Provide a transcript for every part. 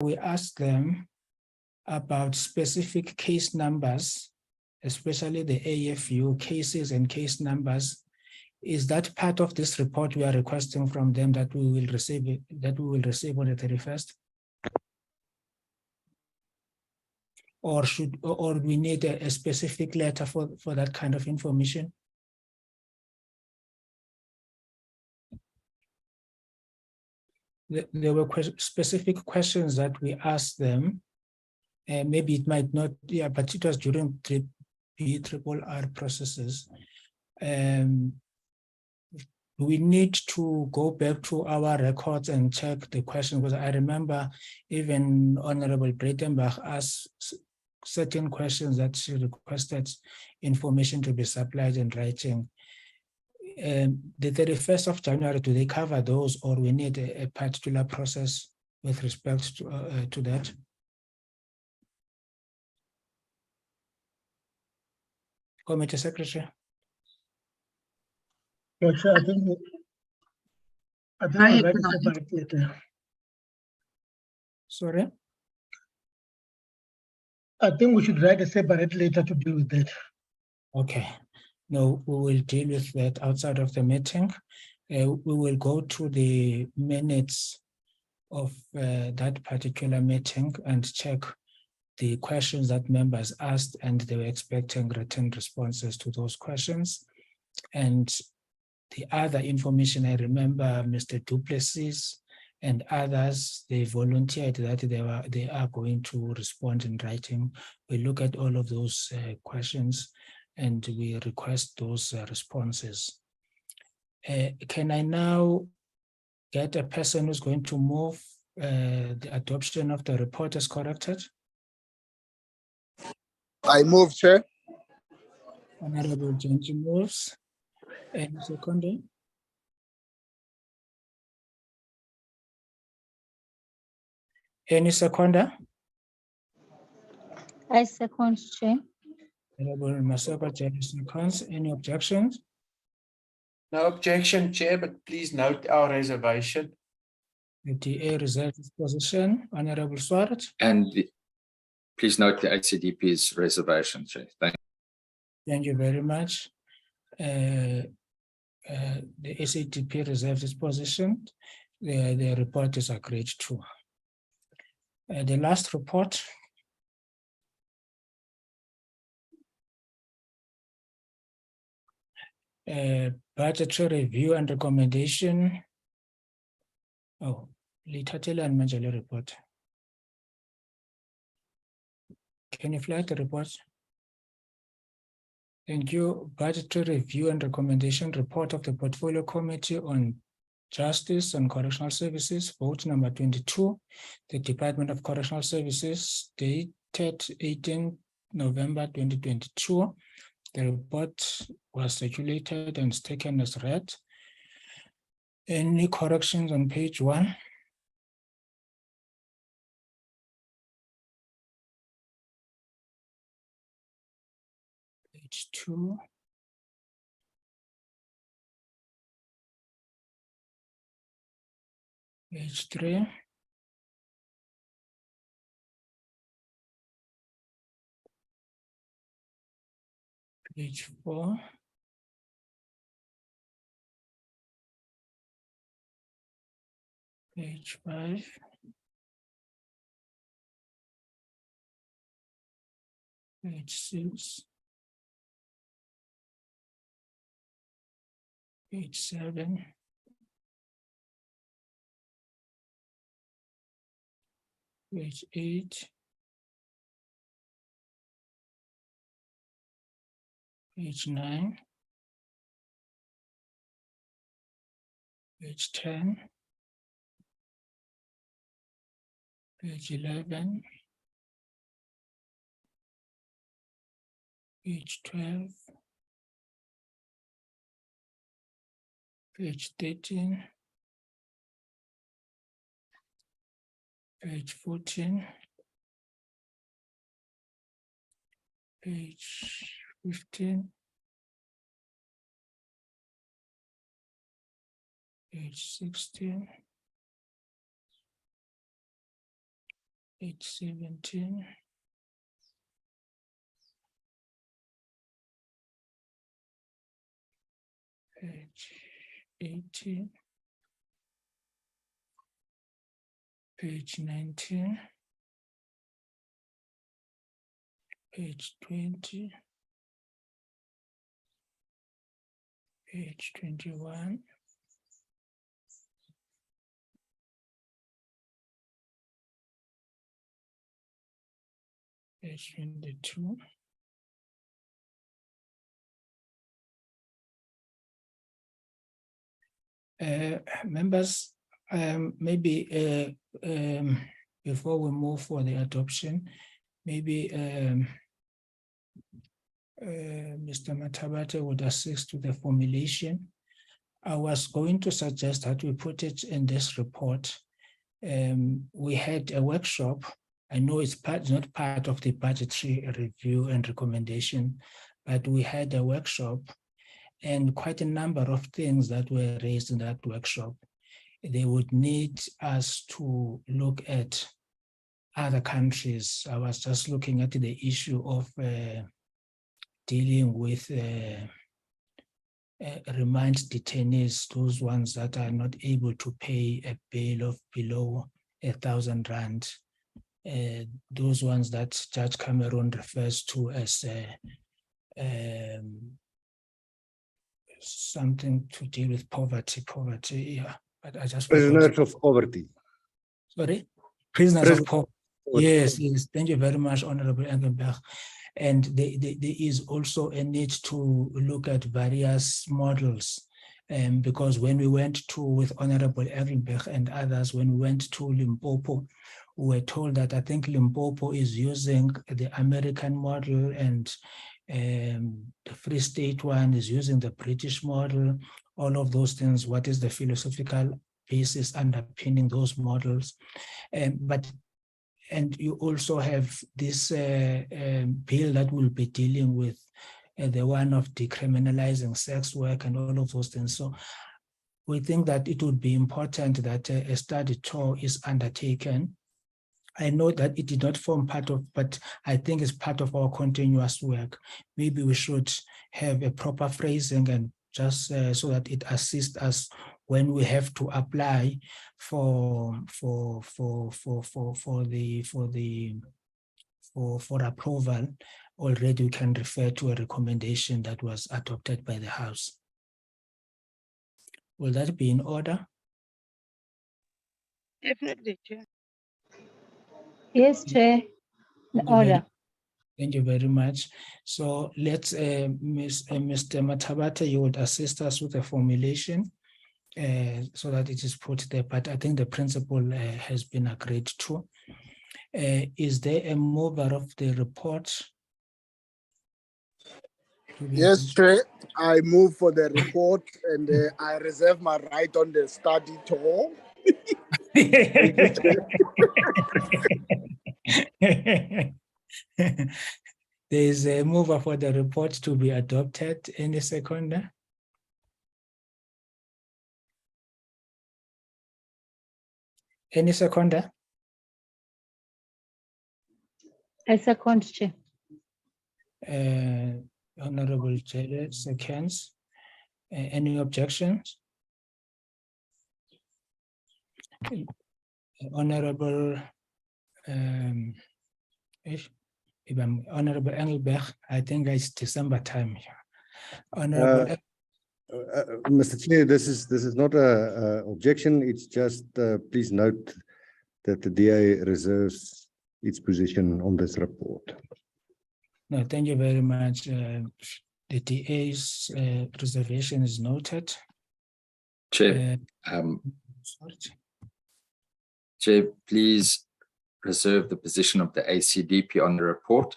we ask them about specific case numbers, especially the AFU cases and case numbers. Is that part of this report we are requesting from them that we will receive on the 31st? Or we need a specific letter for that kind of information? There were specific questions that we asked them. Maybe it might not, yeah, but it was during BRRR processes. We need to go back to our records and check the question, because I remember even Honorable Breitenbach asked certain questions that she requested information to be supplied in writing. The 31st of January, do they cover those, or we need a particular process with respect to that? Committee Secretary. Yes, I think we write a separate letter. Sorry? I think we should write a separate letter to deal with that. Okay. No, we will deal with that outside of the meeting. We will go to the minutes of that particular meeting and check the questions that members asked, and they were expecting written responses to those questions. And the other information, I remember Mr. Duplessis and others, they volunteered that they are going to respond in writing. We look at all of those questions and we request those responses. Can I now get a person who's going to move the adoption of the report as corrected? I move, Chair. Honorable Genji moves. Any seconder? Any seconder? I second, Chair. Honorable Masaba Jelly seconds. Any objections? No objection, Chair, but please note our reservation. The DA reserves its position. Honorable Swart. And please note the HCDP's reservation, Chair. Thank you very much. The HCDP reserves its position. The report is agreed to. The last report. Budgetary review and recommendation. Oh, Litatela and Manjalo report. Can you flag the report? Thank you. Budgetary review and recommendation report of the Portfolio Committee on Justice and Correctional Services, vote number 22. The Department of Correctional Services, dated 18 November 2022. The report was circulated and is taken as read. Any corrections on page 1? Page 2. Page 3. Page 4. Page 5. Page 6. Page 7. Page 8. Page 9. Page 10. Page 11. Page 12. Page 13. Page 14. Page 15. Page 16. Page 17. Page 18. Page 19. Page 20. Page 21. Page 22. Members, maybe before we move for the adoption, maybe Mr. Matabate would assist with the formulation. I was going to suggest that we put it in this report. We had a workshop. I know it's not part of the budgetary review and recommendation, but we had a workshop and quite a number of things that were raised in that workshop. They would need us to look at other countries. I was just looking at the issue of dealing with remand detainees, those ones that are not able to pay a bail of below 1,000 rand. Those ones that Judge Cameron refers to as something to deal with poverty, yeah. But I just Prisoners of poverty. Sorry? Prisoners of poverty. Yes, thank you very much, Honorable Engelberg. And there is also a need to look at various models, because when we went to, with Honorable Engelberg and others, when we went to Limpopo, we were told that I think Limpopo is using the American model and the Free State one is using the British model, all of those things. What is the philosophical basis underpinning those models? And you also have this bill that will be dealing with the one of decriminalizing sex work and all of those things. So we think that it would be important that a study tour is undertaken. I know that it did not form part of, but I think it's part of our continuous work. Maybe we should have a proper phrasing and just so that it assists us when we have to apply for approval. Already we can refer to a recommendation that was adopted by the House. Will that be in order? Definitely, Chair. Yes, Chair. Order. Thank you very much. So let's, Mr. Matabata, you would assist us with the formulation so that it is put there, but I think the principle has been agreed to. Is there a mover of the report? Yes, Chair. I move for the report and I reserve my right on the study tour. There is a mover for the report to be adopted. Any seconder? Any seconder? I second, Chair. Honorable Chair seconds. Any objections? Honorable Honorable Engelberg, I think it's December time here. Honorable Mr. Chair, this is not a objection. It's just please note that the DA reserves its position on this report. No, thank you very much. The DA's reservation is noted. Chair, Chair, please reserve the position of the ACDP on the report.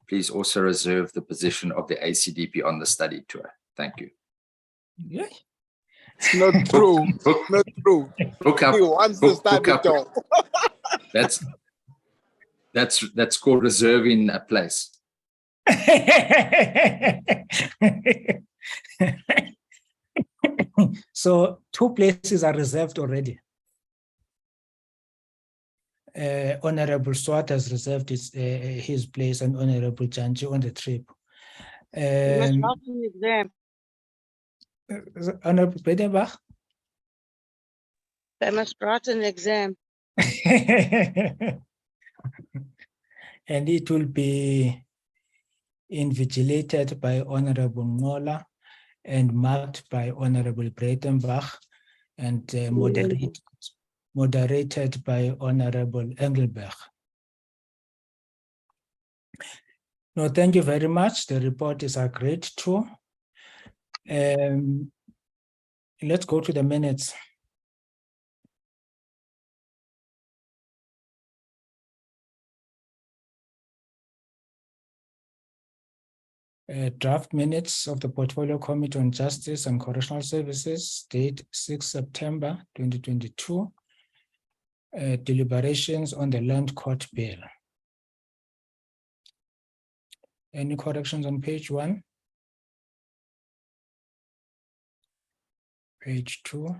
Please also reserve the position of the ACDP on the study tour. Thank you. Yeah. It's not true. Book, Not true. book up. He wants to Book study up. tour. That's called reserving a place. So 2 places are reserved already. Honorable Swart has reserved his place and Honorable Janji on the trip. You must write an exam. Honorable Bredenbach? They must write an exam. And it will be invigilated by Honorable Ngola and marked by Honorable Breitenbach and moderated by Honorable Engelberg. No, thank you very much. The report is agreed to. Let's go to the minutes. Draft minutes of the Portfolio Committee on Justice and Correctional Services, date 6 September 2022. Deliberations on the Land Court Bill. Any corrections on page 1? Page 2?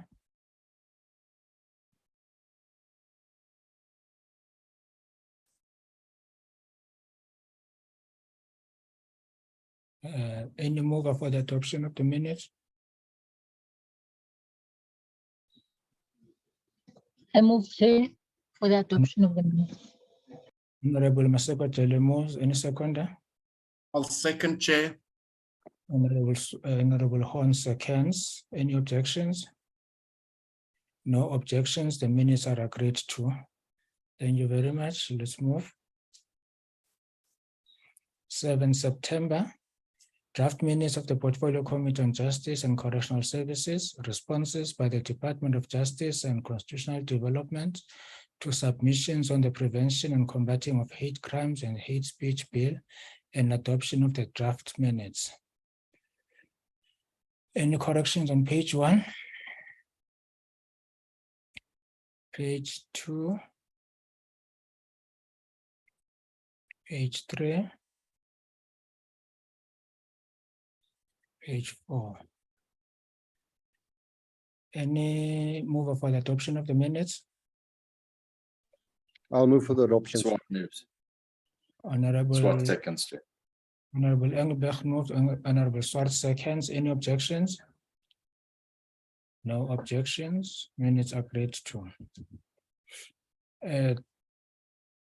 Any mover for the adoption of the minutes? I move, Chair, for the adoption of the minutes. Honorable Maseko Jelemos, any seconder? I'll second, Chair. Honorable Horn seconds. Any objections? No objections. The minutes are agreed to. Thank you very much. Let's move. 7 September. Draft minutes of the Portfolio Committee on Justice and Correctional Services, responses by the Department of Justice and Constitutional Development to submissions on the Prevention and Combating of Hate Crimes and Hate Speech Bill, and adoption of the draft minutes. Any corrections on page 1? Page 2? Page 3? Page 4. Any mover for the adoption of the minutes? I'll move for the adoption. Swart moves. Honorable Swart seconds, Chair. Honorable Engelberg moves, Honorable Swart seconds. Any objections? No objections. Minutes agreed to.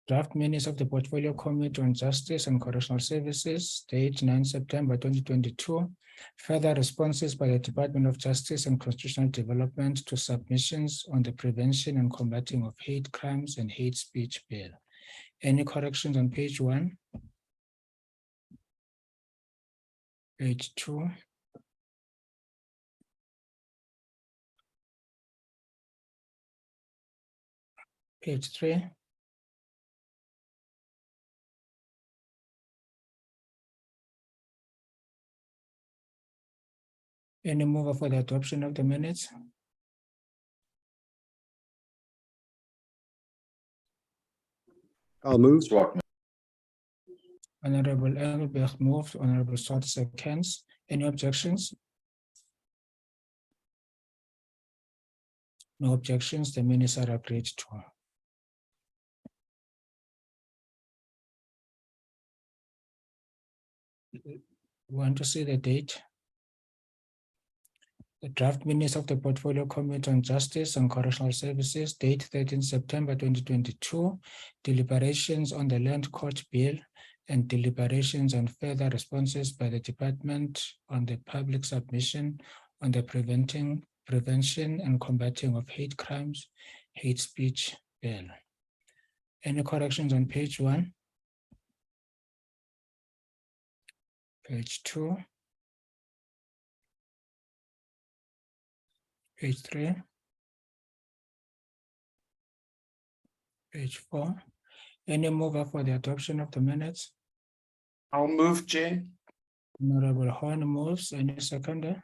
Draft minutes of the Portfolio Committee on Justice and Correctional Services, date 9 September 2022. Further responses by the Department of Justice and Constitutional Development to submissions on the Prevention and Combating of Hate Crimes and Hate Speech Bill. Any corrections on page 1? Page 2? Page 3? Any mover for the adoption of the minutes? I'll move. Swart moves. Honorable Engelberg moved, Honorable Swart seconds. Any objections? No objections, the minutes are agreed to. Want to see the date? The draft minutes of the Portfolio Committee on Justice and Correctional Services, date 13 September 2022, deliberations on the Land Court Bill, and deliberations and further responses by the Department on the public submission on the Prevention and Combating of Hate Crimes, Hate Speech Bill. Any corrections on page 1? Page 2? Page 3? Page 4? Any mover for the adoption of the minutes? I'll move, Chair. Honorable Horn moves. Any seconder?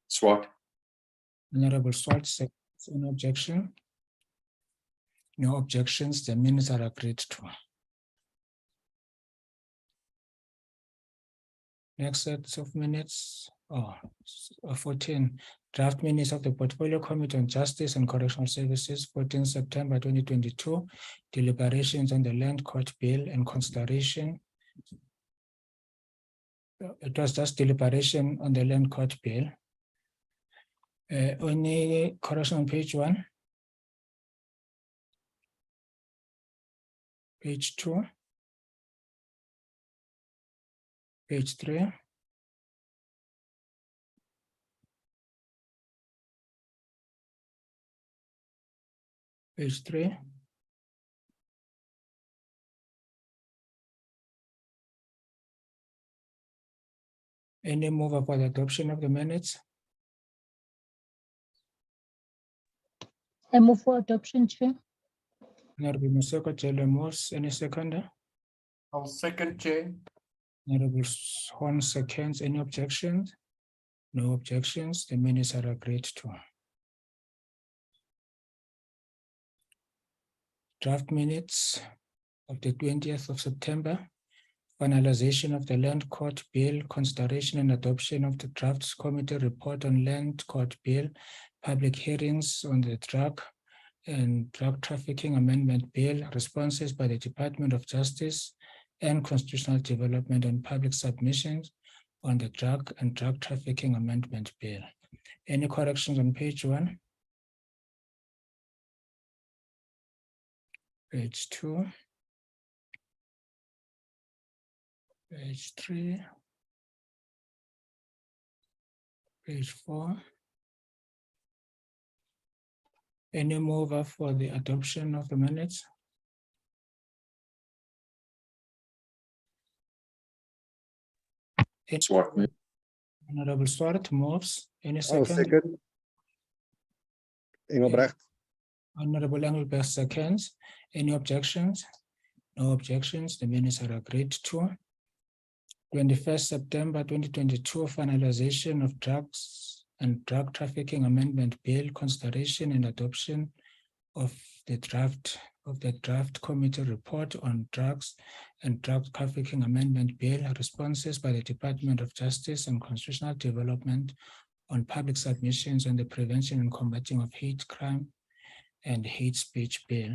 Swart. Honorable Swart seconds. Any objection? No objections. The minutes are agreed to. Next set of minutes 14, draft minutes of the Portfolio Committee on Justice and Correctional Services, 14 September 2022, deliberations on the Land Court Bill and consideration. It was just deliberation on the Land Court Bill. Only correction on page 1. Page 2. Page 3. Page 3. Any mover for the adoption of the minutes? I move for adoption, Chair. Honorable Musoko Jele moves. Any seconder? I'll second, Chair. Honorable Swan seconds. Any objections? No objections. The minutes are agreed to. Draft minutes of the 20th of September. Finalization of the Land Court Bill, consideration and adoption of the Drafts Committee report on Land Court Bill, public hearings on the drug and drug trafficking amendment bill, responses by the Department of Justice and Constitutional Development on public submissions on the drug and drug trafficking amendment bill. Any corrections on page 1? Page 2. Page 3. Page 4. Any mover for the adoption of the minutes? Swart move. Honorable Swart moves. Any I'll second? second. Engelbrecht. Honorable Engelbrecht seconds. Any objections? No objections. The minutes are agreed to. 21st September 2022, finalization of drugs and drug trafficking amendment bill, consideration and adoption of the draft committee report on drugs and drug trafficking amendment bill, responses by the Department of Justice and Constitutional Development on public submissions on the prevention and combating of hate crime and hate speech bill.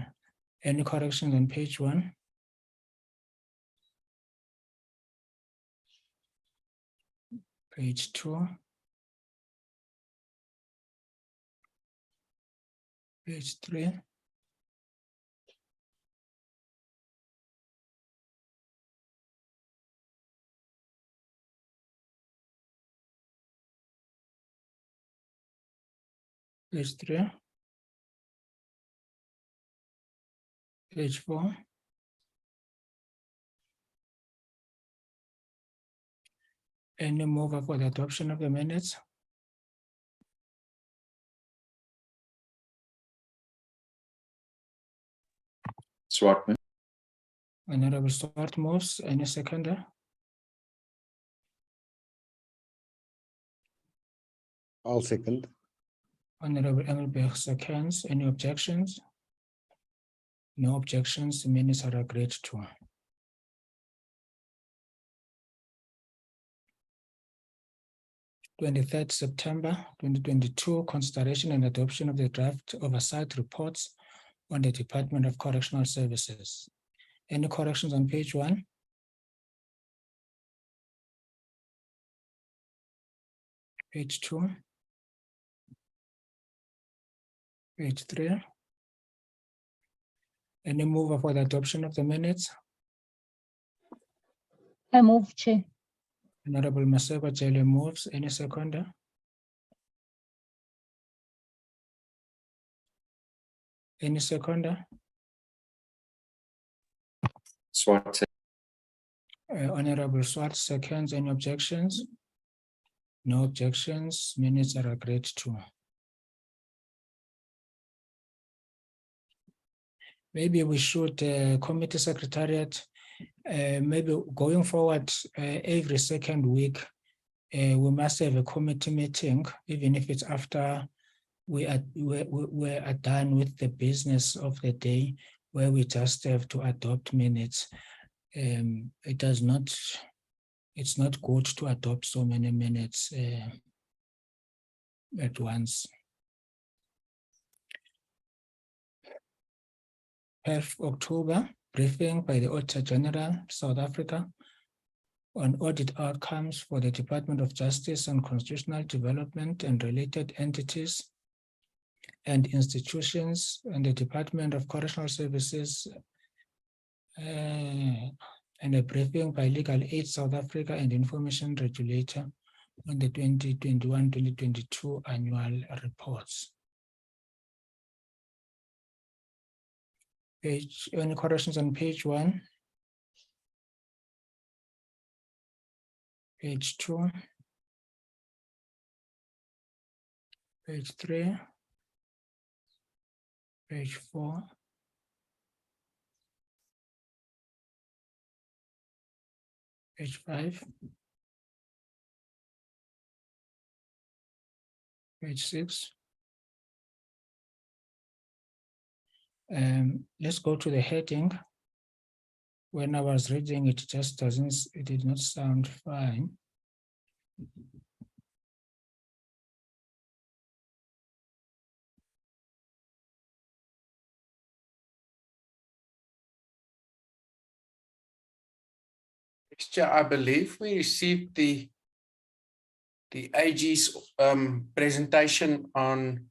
Any corrections on page 1? Page 2. Page 3. Page 3. Page 4. Any mover for the adoption of the minutes? Swart move. Honorable Swart moves. Any seconder? I'll second. Honorable Engelbrecht seconds. Any objections? No objections. The minutes are agreed to. (23rd September 2022), consideration and adoption of the draft oversight reports on the Department of Correctional Services. Any corrections on page 1? Page 2? Page 3? Any mover for the adoption of the minutes? I move, Chair. Honorable Maseko Jele moves. Any seconder? Any seconder? Swart. Honorable Swart seconds. Any objections? No objections. Minutes are agreed to. Maybe we should, committee secretariat, maybe going forward, every second week, we must have a committee meeting, even if it's after we are done with the business of the day, where we just have to adopt minutes. It does not it's not good to adopt so many minutes at once. 12th October, briefing by the Auditor General, South Africa, on audit outcomes for the Department of Justice and Constitutional Development and related entities and institutions, and the Department of Correctional Services, and a briefing by Legal Aid South Africa and Information Regulator on the 2021-2022 annual reports. Any corrections on page 1? Page 2? Page 3? Page 4? Page 5? Page 6? Let's go to the heading. When I was reading, it did not sound fine. Chair, I believe we received the AG's presentation on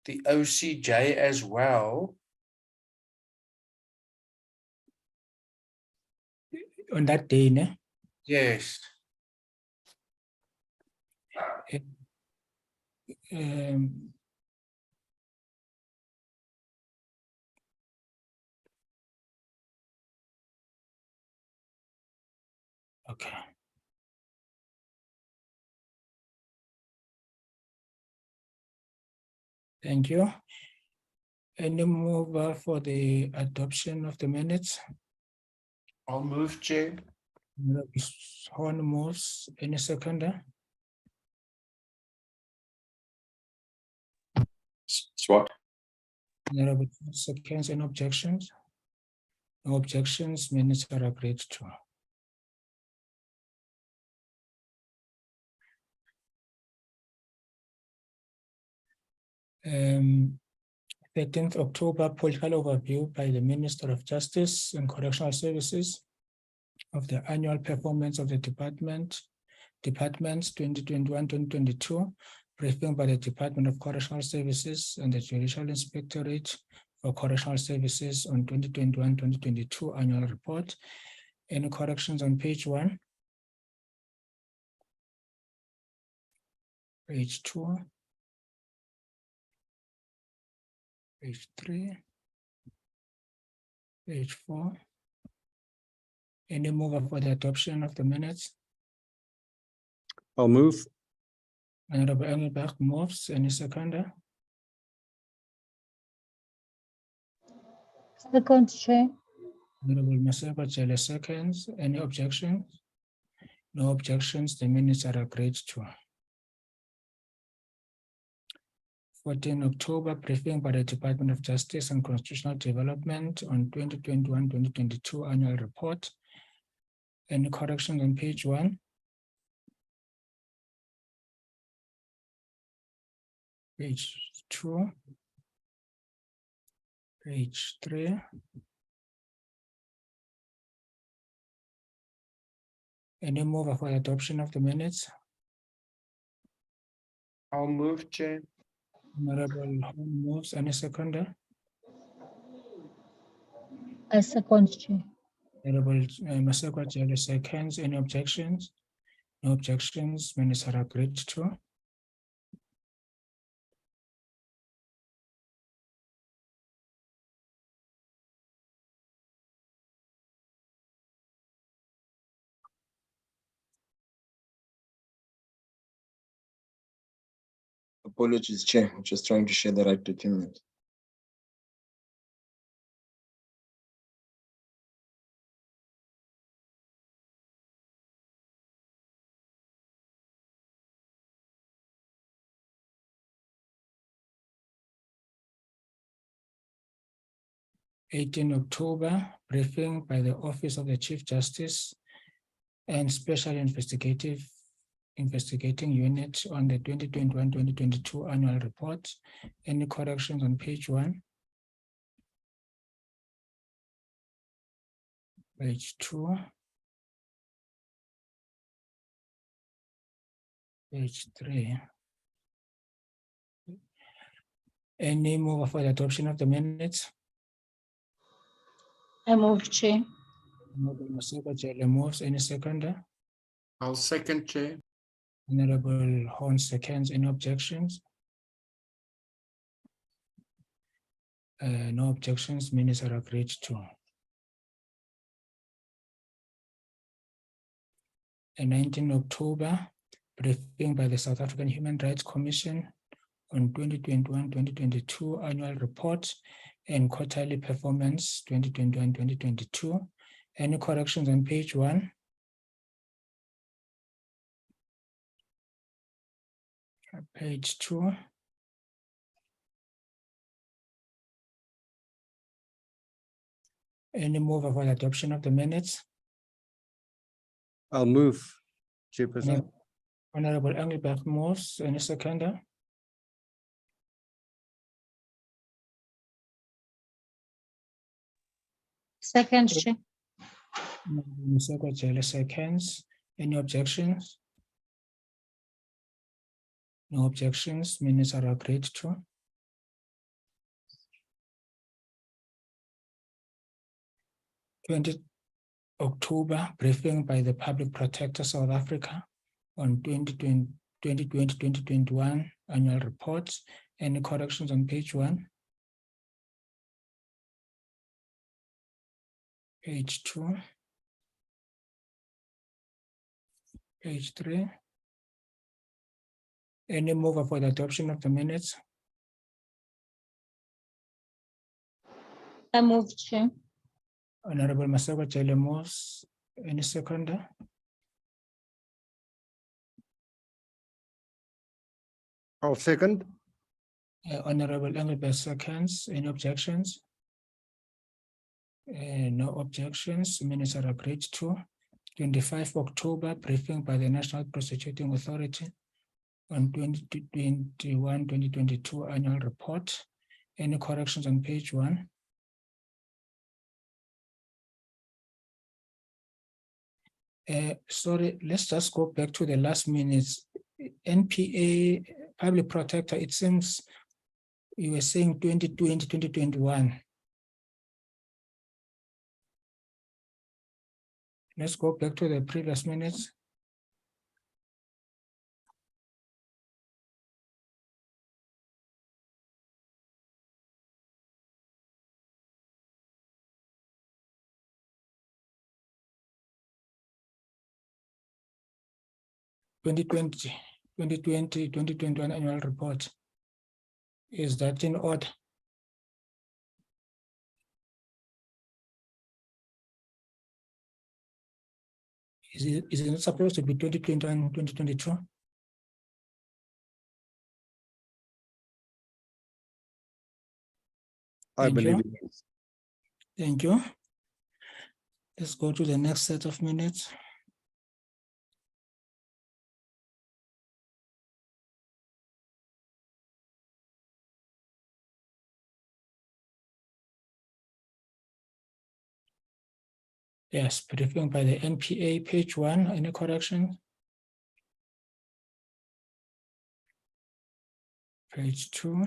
the OCJ as well. On that day, ne? Yes. Um, okay. Thank you. Any mover for the adoption of the minutes? I'll move, Chair. Horn moves. Any seconder? Swat. Honorable seconds. Any objections? No objections. Minutes are agreed to. Um, 13th October, political overview by the Minister of Justice and Correctional Services of the annual performance of the departments 2021-2022, briefing by the Department of Correctional Services and the Judicial Inspectorate for Correctional Services on 2021-2022 annual report. Any corrections on page 1? Page 2? Page 3? Page 4? Any mover for the adoption of the minutes? I'll move. Honorable Engelbach moves. Any seconder? Second, Chair. Honorable Maseba Jele seconds. Any objections? No objections. The minutes are agreed to. 14 October, briefing by the Department of Justice and Constitutional Development on 2021-2022 annual report. Any corrections on page 1? Page 2? Page 3? Any mover for adoption of the minutes? I'll move, Chair. Honorable Horn moves. Any seconder? I second, Chair. Honorable Maseko Jele seconds. Any objections? No objections. Minutes are agreed to. Apologies, Chair. I'm just trying to share the right document. 18 October, briefing by the Office of the Chief Justice and Special Investigating Unit on the 2021-2022 annual report. Any corrections on page 1? Page 2. Page 3. Any move for the adoption of the minutes? I move, Chair. Honorable Maseko Jele moves. Any seconder? I'll second, Chair. Honorable Horn seconds. Any objections? No objections. Minutes are agreed to. And 19 October, briefing by the South African Human Rights Commission on 2021-2022 annual report and quarterly performance 2021-2022. Any corrections on page 1? Page 2. Any move for the adoption of the minutes? I'll move, Chairperson. Honorable Engelbert moves. Any seconder? Second, Chair. Maseko Jele seconds. Any objections? No objections. Minutes are agreed to. October, briefing by the Public Protector South Africa on 2020-2021 annual reports. Any corrections on page 1? Page 2. Page 3. Any mover for the adoption of the minutes? I move, Chair. Honorable Maseko Jele moves. Any seconder? I'll second. Honorable Engelbert seconds. Any objections? No objections. Minutes are agreed to. 25 October, briefing by the National Prosecuting Authority on 2021-2022 annual report. Any corrections on page 1? Sorry, let's just go back to the last minutes. NPA, Public Protector, it seems you were saying 2020, 2021. Let's go back to the previous minutes. (2020, 2021 annual report). Is that in order? Is it not supposed to be 2021, 2022? I believe it is. Thank you. Let's go to the next set of minutes. Yes, briefing by the NPA, page 1. Any correction? Page 2.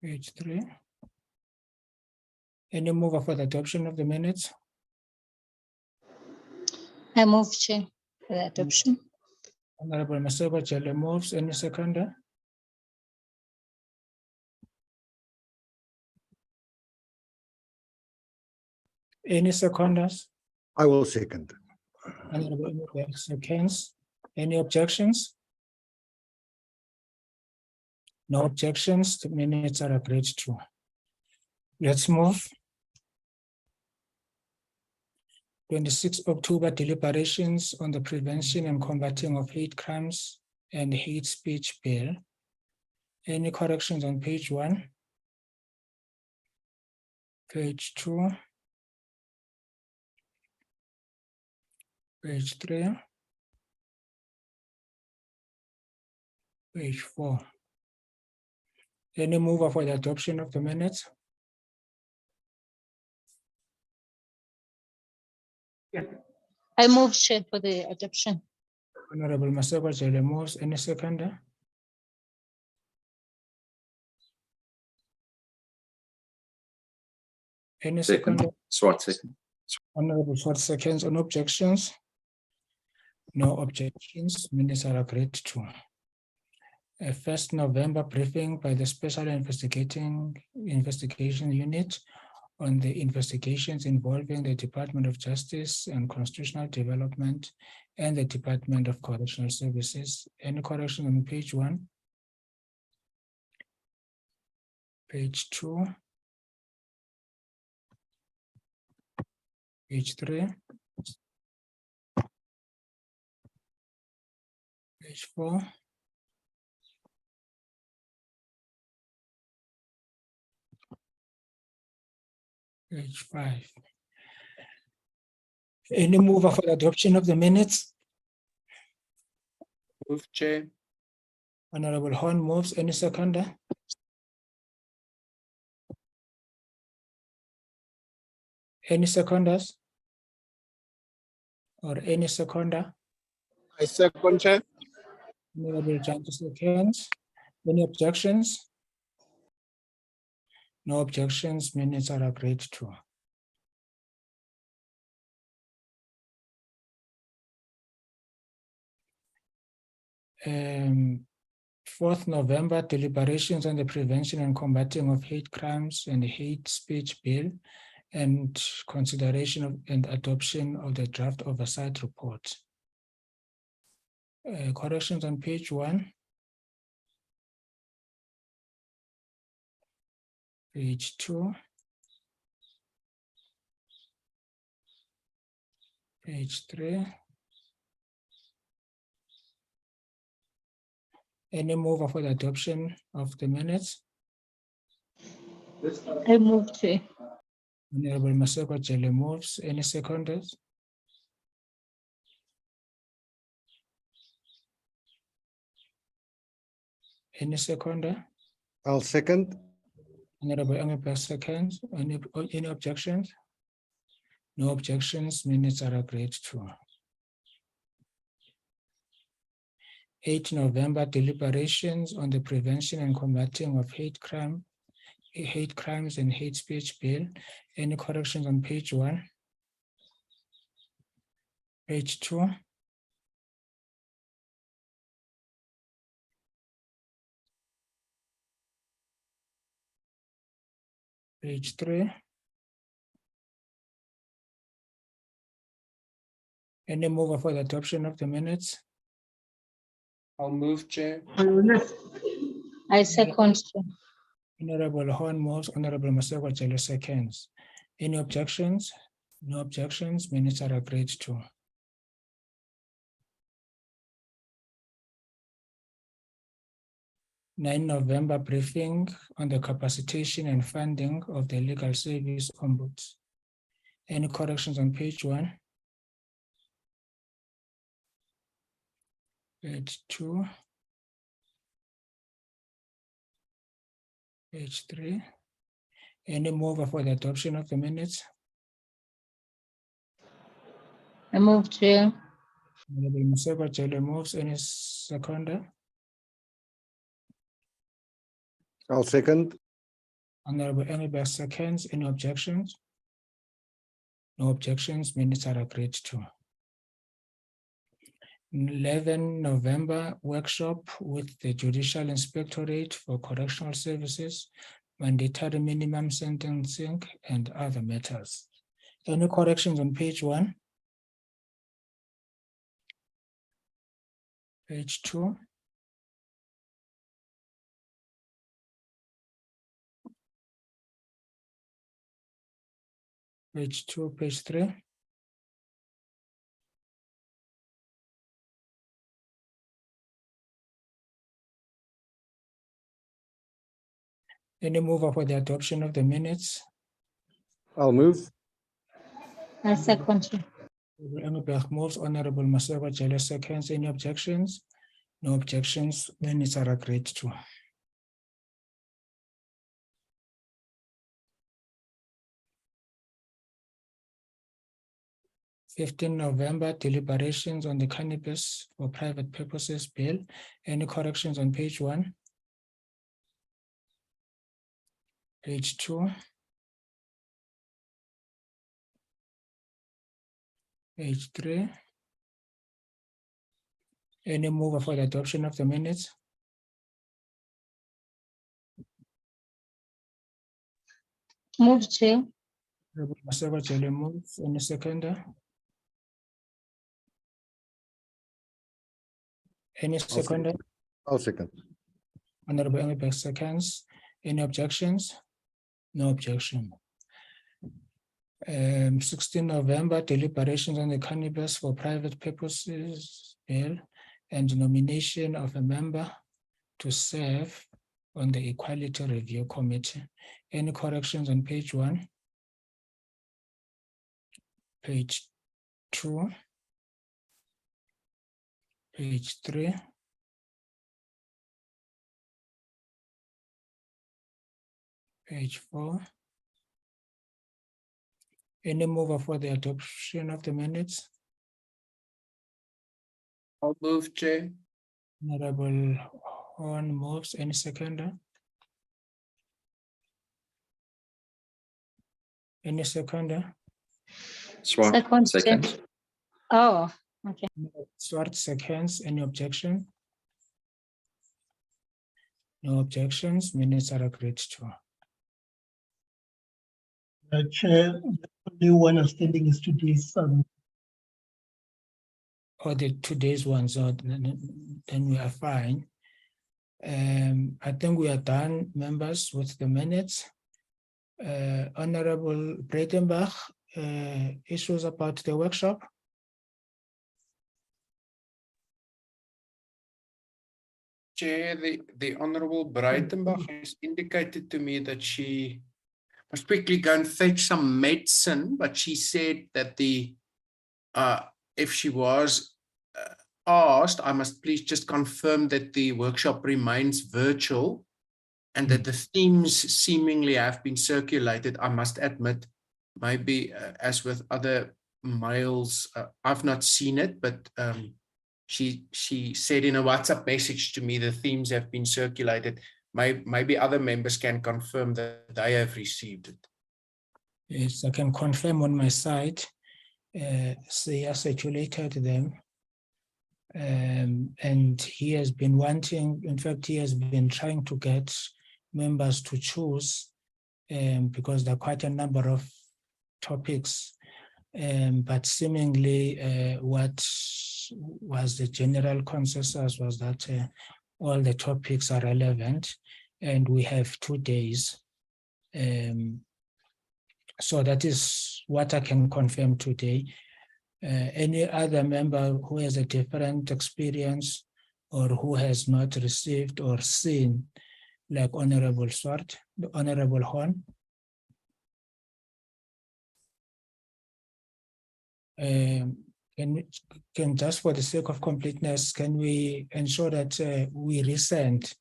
Page 3. Any mover for the adoption of the minutes? I move, Chair, for the adoption. Honorable Maseko Jele moves. Any seconder? Any seconders? I will second. Honorable seconds. Any objections? No objections. The minutes are agreed to. Let's move. 26 October, deliberations on the Prevention and Combating of Hate Crimes and Hate Speech Bill. Any corrections on page 1? Page 2? Page 3? Page 4? Any mover for the adoption of the minutes? I move, Chair, for the adoption. Honorable Maseko Jele moves. Any seconder? Any Second, seconder? Swart second. Honorable Swart seconds. On objections? No objections. Minutes are agreed to. A 1st November briefing by the Special Investigation Unit on the investigations involving the Department of Justice and Constitutional Development and the Department of Correctional Services. Any correction on page 1? Page 2? Page 3? Page 4? Page 5. Any mover for the adoption of the minutes? Move, Chair. Honorable Horn moves. Any seconder? Any seconders? Or any seconder? I second, Chair. Honorable Janto seconds. Any objections? No objections. Minutes are agreed to. Um, 4th November, deliberations on the prevention and combating of hate crimes and hate speech bill, and consideration of and adoption of the draft oversight report. Corrections on page 1. Page 2. Page 3. Any mover for the adoption of the minutes? I move, Chair. Honorable Maseko Jele moves. Any seconders? Any seconder? I'll second. Honorable Engelberg seconds. Any objections? No objections. Minutes are agreed to. 8 November, deliberations on the prevention and combating of hate crimes and hate speech bill. Any corrections on page 1? Page 2? Page 3? Any mover for the adoption of the minutes? I'll move, Chair. I second, Chair. Honorable Horn moves. Honorable Maseko Jele seconds. Any objections? No objections. Minutes are agreed to. November briefing on the capacitation and funding of the legal service ombuds. Any corrections on page 1? Page 2? Page 3? Any mover for the adoption of the minutes? I move, Chair. Honorable Maseko Jele moves. Any seconder? I'll second. Honorable Engelberg seconds. Any objections? No objections. Minutes are agreed to. 11 November workshop with the Judicial Inspectorate for Correctional Services, mandatory minimum sentencing, and other matters. Any corrections on page 1? Page 2? Page 2, page 3? Any mover for the adoption of the minutes? I'll move. I second, Chair. Engelbrecht moves, Honorable Masego Jele seconds. Any objections? No objections. Minutes are agreed to. November, deliberations on the cannabis for private purposes bill. Any corrections on page 1? Page 2? Page 3? Any mover for the adoption of the minutes? Move, Chair. Masego Jele moves. Any seconder? Any seconder? I'll second. Honorable Engelbrecht seconds. Any objections? No objection. 16 November, deliberations on the cannabis for private purposes bill and nomination of a member to serve on the Equality Review Committee. Any corrections on page 1? Page 2? Page 3? Page 4? Any mover for the adoption of the minutes? I'll move, Chair. Honorable Horn moves. Any seconder? Any seconder? Swan, Second, Chair. second. Oh, okay. Swart seconds. Any objection? No objections. Minutes are agreed to. Chair, the only one outstanding is today's Or the today's ones, so then we are fine. I think we are done, members, with the minutes. Honorable Breitenbach, issues about the workshop. Chair, the Honorable Breitenbach has indicated to me that she must quickly go and fetch some medicine, but she said that if she was asked, I must please just confirm that the workshop remains virtual and that the themes seemingly have been circulated. I must admit, maybe as with other mails, I've not seen it, but she said in a WhatsApp message to me the themes have been circulated. Maybe other members can confirm that they have received it. Yes, I can confirm on my side. They have circulated them. And he has been wanting, in fact, he has been trying to get members to choose because there are quite a number of topics. But seemingly what was the general consensus was that all the topics are relevant and we have 2 days. So that is what I can confirm today. Any other member who has a different experience or who has not received or seen, like Honorable Swart, Honorable Horn? Can just for the sake of completeness, can we ensure that we resend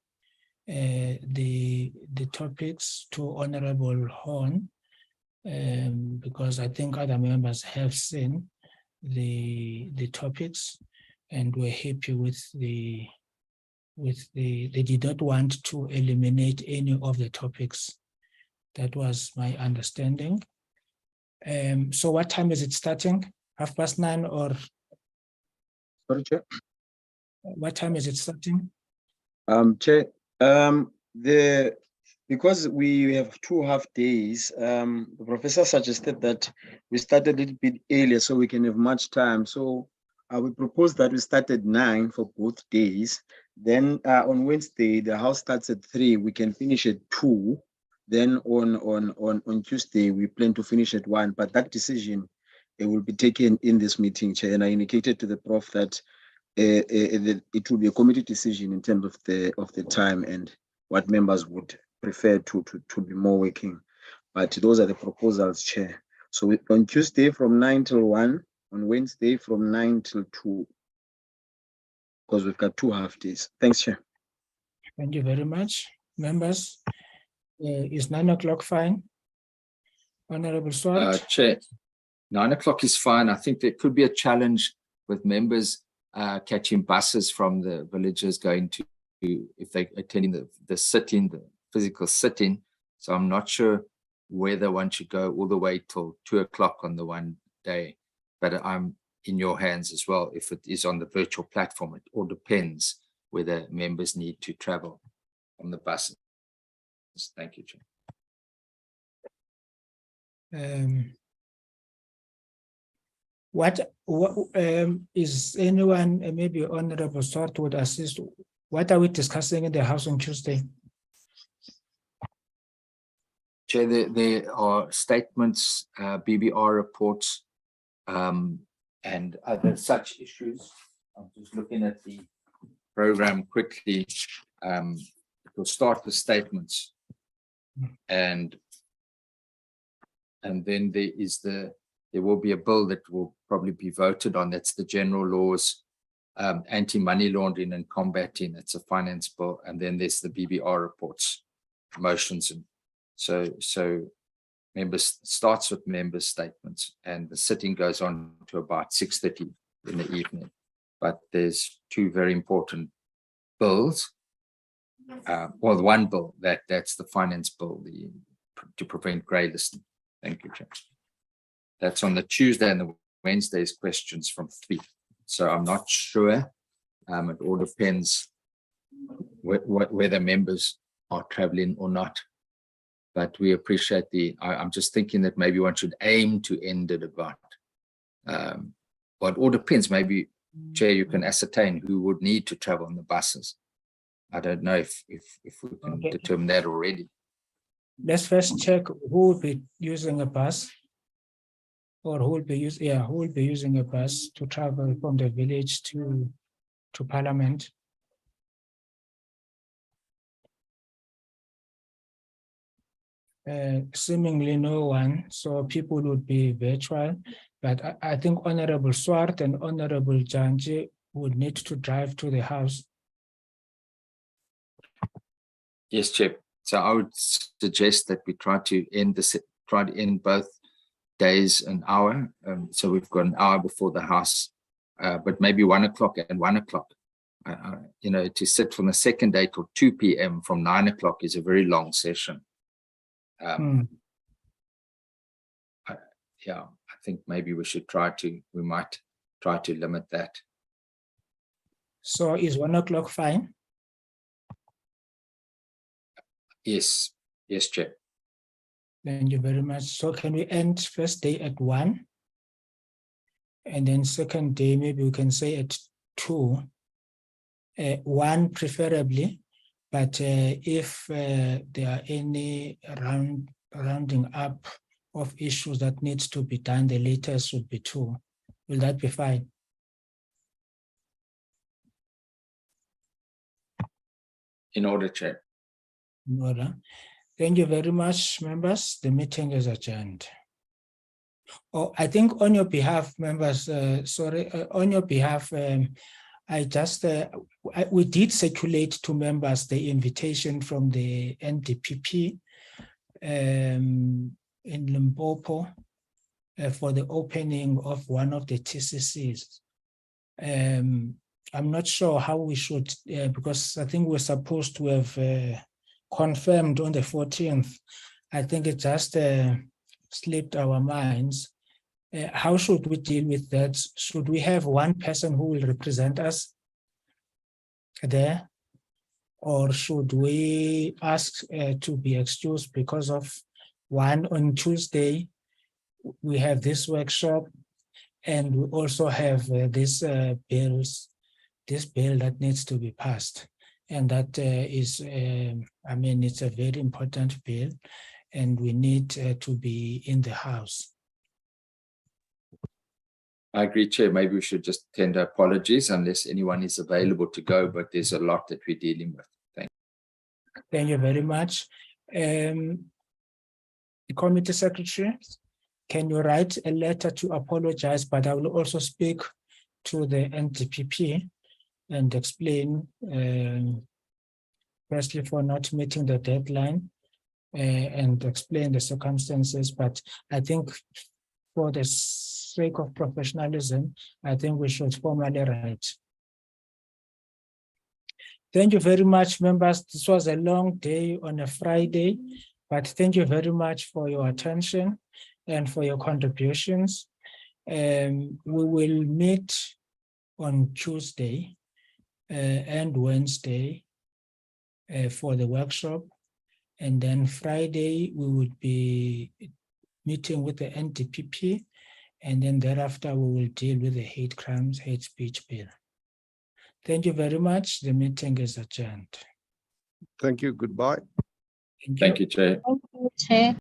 the topics to Honorable Horn? Because I think other members have seen the topics and we're happy with they did not want to eliminate any of the topics. That was my understanding. So what time is it starting? 9:30 or? Sorry, Chair. What time is it starting? Chair, because we have 2 half days, the professor suggested that we start a little bit earlier so we can have much time. So we propose that we start at 9 for both days. Then on Wednesday, the house starts at 3. We can finish at 2. Then on Tuesday, we plan to finish at 1. But that decision will be taken in this meeting, Chair. And I indicated to the Prof that it will be a committee decision in terms of the time and what members would prefer to be more working. But those are the proposals, Chair. So on Tuesday from 9 till 1, on Wednesday from 9 till 2, because we've got 2 half days. Thanks, Chair. Thank you very much. Members, is 9 o'clock fine? Honorable Swart? Chair, 9 o'clock is fine. I think there could be a challenge with members catching buses from the villages going to, if they attending the sit-in, the physical sit-in. So I'm not sure whether one should go all the way till 2 o'clock on the one day, but I'm in your hands as well. If it is on the virtual platform, it all depends whether members need to travel on the buses. Thank you, Chair. What is anyone, maybe Honorable Swart would assist, what are we discussing in the House on Tuesday? Chair, there are statements, BBR reports, and other such issues. I'm just looking at the program quickly. We'll start with statements, and then there will be a bill that will probably be voted on. That's the general laws, anti-money laundering and combating. That's a finance bill, and then there's the BBR reports, motions, and so members starts with member statements, and the sitting goes on to about 6:30 in the evening. But there's 2 very important bills. Well, one bill that's the finance bill, to prevent grey listing. Thank you, Chair. That's on the Tuesday, and the Wednesday's questions from 3. So I'm not sure. It all depends whether members are traveling or not. But we appreciate I'm just thinking that maybe one should aim to end it about. But it all depends. Maybe, Chair, you can ascertain who would need to travel on the buses. I don't know if we can determine that already. Let's first check who will be using a bus, or who will be using a bus to travel from the village to Parliament. Seemingly no one, so people would be virtual, but I think Honorable Swart and Honorable Janji would need to drive to the House. Yes, Chair. So I would suggest that we try to end both days an hour. So we've got an hour before the House, but maybe 1 o'clock and 1 o'clock. To sit from the second day till 2 p.m. from 9 o'clock is a very long session. I think maybe we might try to limit that. So is 1 o'clock fine? Yes, Chair. Thank you very much. So can we end first day at 1? And then second day, maybe we can say at 2. 1 preferably, but if there are any rounding up of issues that needs to be done, the latest would be 2. Will that be fine? In order, Chair. In order. Thank you very much, members. The meeting is adjourned. Oh, I think on your behalf, members, on your behalf, we did circulate to members the invitation from the NDPP in Limpopo for the opening of one of the TCCs. I'm not sure how we should, because I think we're supposed to have confirmed on the 14th. I think it just slipped our minds. How should we deal with that? Should we have one person who will represent us there? Or should we ask to be excused because of one on Tuesday? We have this workshop, and we also have this bill that needs to be passed. And that is, it's a very important bill, and we need to be in the House. I agree, Chair. Maybe we should just tender apologies unless anyone is available to go, but there's a lot that we're dealing with. Thank you. Thank you very much. The committee secretary, can you write a letter to apologize, but I will also speak to the NDPP and explain, firstly, for not meeting the deadline and explain the circumstances. But I think for the sake of professionalism, I think we should formally write. Thank you very much, members. This was a long day on a Friday, but thank you very much for your attention and for your contributions. We will meet on Tuesday and Wednesday for the workshop. And then Friday, we would be meeting with the NDPP. And then thereafter, we will deal with the hate crimes, hate speech bill. Thank you very much. The meeting is adjourned. Thank you. Goodbye. Thank you, Chair. Thank you, Chair.